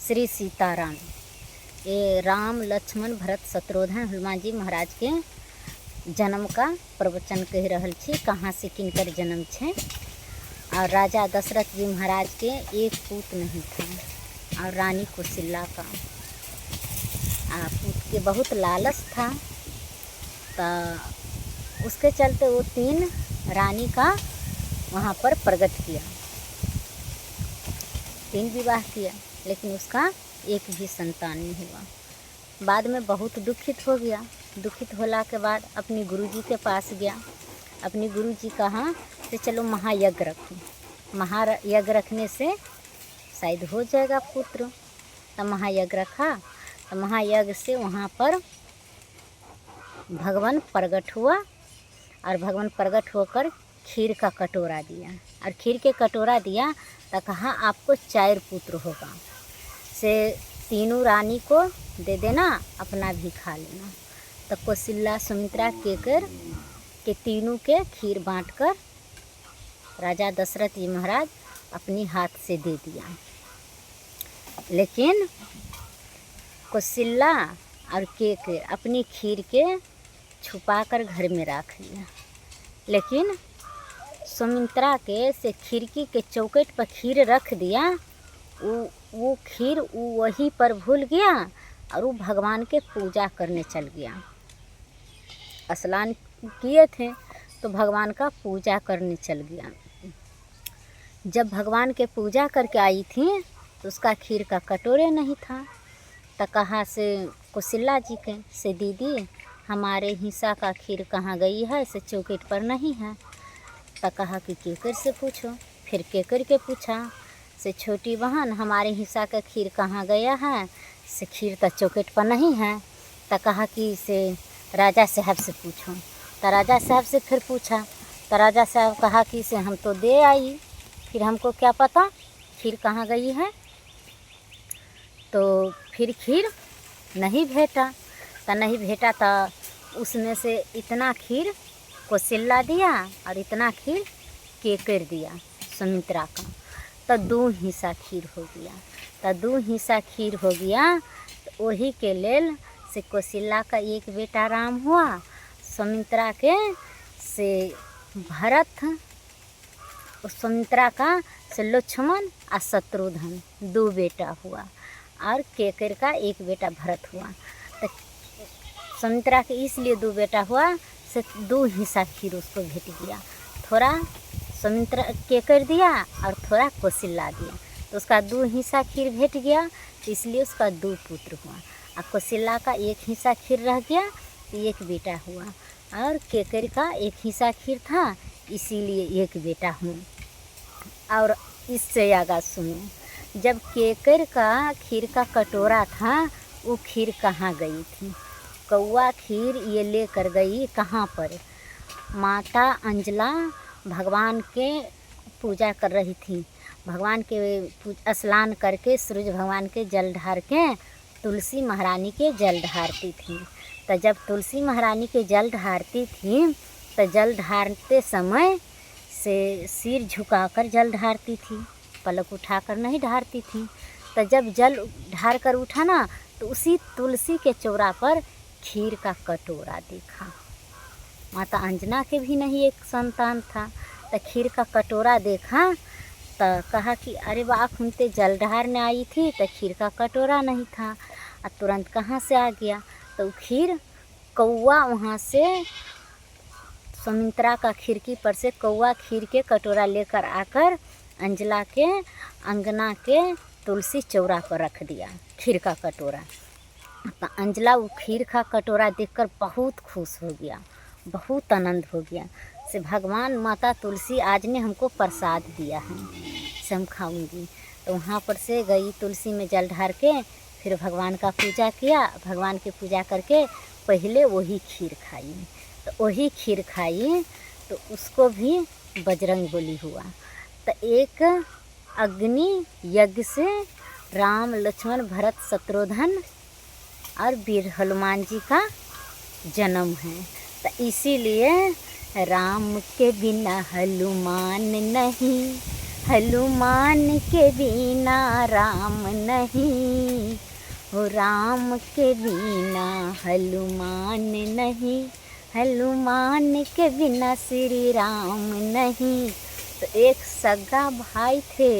श्री सीताराम। ये राम लक्ष्मण भरत शत्रुघ्न हनुमान जी महाराज के जन्म का प्रवचन कह रहल छी, कहाँ से किनकर जन्म छे। और राजा दशरथ जी महाराज के एक पुत्र नहीं था और रानी कौशल्या का पुत्र के बहुत लालच था, तो उसके चलते वो 3 रानी का वहाँ पर प्रकट किया, 3 विवाह किया, लेकिन उसका एक भी संतान नहीं हुआ। बाद में बहुत दुखित हो गया। दुखित होला के बाद अपनी गुरुजी के पास गया। अपनी गुरुजी कहा कि चलो महायज्ञ रखें, महायज्ञ रखने से शायद हो जाएगा पुत्र। तो महायज्ञ रखा, तो महायज्ञ से वहाँ पर भगवान प्रकट हुआ और भगवान प्रकट होकर खीर का कटोरा दिया और खीर के कटोरा दिया तो कहा आपको 4 पुत्र होगा, से 3 रानी को दे देना, अपना भी खा लेना। तो कौशल्या सुमित्रा केकर के 3 के खीर बांटकर राजा दशरथ जी महाराज अपनी हाथ से दे दिया। लेकिन कौशल्या और केकर अपनी खीर के छुपाकर घर में रख लिया। लेकिन सुमित्रा के से खिड़की के चौखट पर खीर रख दिया। वो खीर वहीं पर भूल गया और वो भगवान के पूजा करने चल गया। स्नान किए थे तो भगवान का पूजा करने चल गया। जब भगवान के पूजा करके आई थी तो उसका खीर का कटोरे नहीं था। तो कहा से कौशल्या जी के से दीदी हमारे हिस्सा का खीर कहाँ गई है, से चौखट पर नहीं है। तो कहा कि केकर से पूछो। फिर केकर के पूछा से छोटी बहन हमारे हिस्सा का खीर कहाँ गया है, से खीर तो चौखट पर नहीं है। तो कहा कि से राजा साहब से पूछो। तो राजा साहब से फिर पूछा तो राजा साहब कहा कि से हम तो दे आई, फिर हमको क्या पता खीर कहाँ गई है। तो फिर खीर नहीं भेटा। तो नहीं भेटा तो उसमें से इतना खीर कौशल्या दिया और इतना खीर केकर दिया सुमित्रा का। तो 2 हिस्सा खीर हो गया। तो 2 हिस्सा खीर हो गया। तो वही के लेल से कौशल्या का एक बेटा राम हुआ, सुमित्रा के से भरत, सुमित्रा का से लक्ष्मण और शत्रुघ्न 2 बेटा हुआ और केकर का एक बेटा भरत हुआ। तो सुमित्रा के इसलिए 2 बेटा हुआ से 2 हिस्सा खीर उसको भेट गया। थोड़ा सुमित्रा केकर दिया और थोड़ा कौशल्या दिया, तो उसका 2 हिस्सा खीर भेट गया, तो इसलिए उसका 2 पुत्र हुआ। और कौशल्या का 1 हिस्सा खीर रह गया तो 1 बेटा हुआ, और केकर का 1 हिस्सा खीर था इसीलिए 1 बेटा हुआ। और इससे आगा सुनो, जब केकर का खीर का कटोरा था वो खीर कहाँ गई थी। कौआ खीर ये लेकर गई कहाँ पर, माता अंजला भगवान के पूजा कर रही थी। भगवान के स्नान करके सूरज भगवान के जल ढार के तुलसी महारानी के जल ढारती थी। तो जब तुलसी महारानी के जल ढारती थी तो जल ढारते समय से सिर झुकाकर जल ढारती थी, पलक उठाकर नहीं ढारती थी। तो जब जल ढार कर उठा ना तो उसी तुलसी के चौरा पर खीर का कटोरा देखा। माता अंजना के भी नहीं एक संतान था, तो खीर का कटोरा देखा तो कहा कि अरे वाह, खुनते जल ढारने आई थी तो खीर का कटोरा नहीं था, और तुरंत कहाँ से आ गया। तो खीर कौआ वहाँ से सुमित्रा का खिड़की पर से कौआ खीर के कटोरा लेकर आकर अंजला के अंगना के तुलसी चौरा पर रख दिया खीर का कटोरा। तो अंजला वो खीर का कटोरा देखकर बहुत खुश हो गया, बहुत आनंद हो गया से भगवान माता तुलसी आज ने हमको प्रसाद दिया है, से हम खाऊंगी। तो वहाँ पर से गई तुलसी में जल ढार के फिर भगवान का पूजा किया। भगवान की पूजा करके पहले वही खीर खाई। तो वही खीर खाई तो उसको भी बजरंग बली हुआ। तो एक अग्नि यज्ञ से राम लक्ष्मण भरत शत्रुघ्न और वीर हनुमान जी का जन्म है। तो इसीलिए राम के बिना हनुमान नहीं, हनुमान के बिना राम नहीं, हो राम के बिना हनुमान नहीं, हनुमान के बिना श्री राम नहीं। तो एक सगा भाई थे,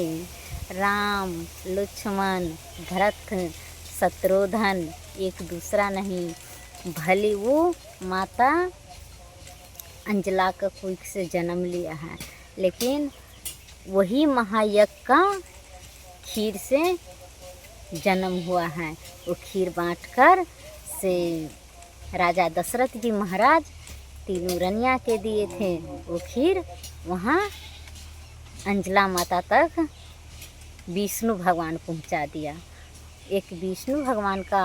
राम लक्ष्मण भरत शत्रुघ्न, एक दूसरा नहीं। भले वो माता अंजला का कुख से जन्म लिया है, लेकिन वही महायज्ञ का खीर से जन्म हुआ है। वो खीर बांटकर से राजा दशरथ जी महाराज तीनों रनिया के दिए थे। वो खीर वहाँ अंजला माता तक विष्णु भगवान पहुँचा दिया। एक विष्णु भगवान का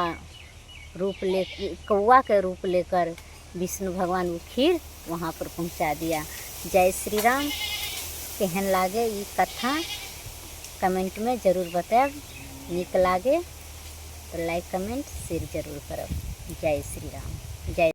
रूप ले, कौवा के रूप लेकर विष्णु भगवान वो खीर वहाँ पर पहुँचा दिया। जय श्री राम। केहन लागे ये कथा कमेंट में ज़रूर बताएब। नीक लागे तो लाइक कमेंट शेयर जरूर करब। जय श्री राम। जय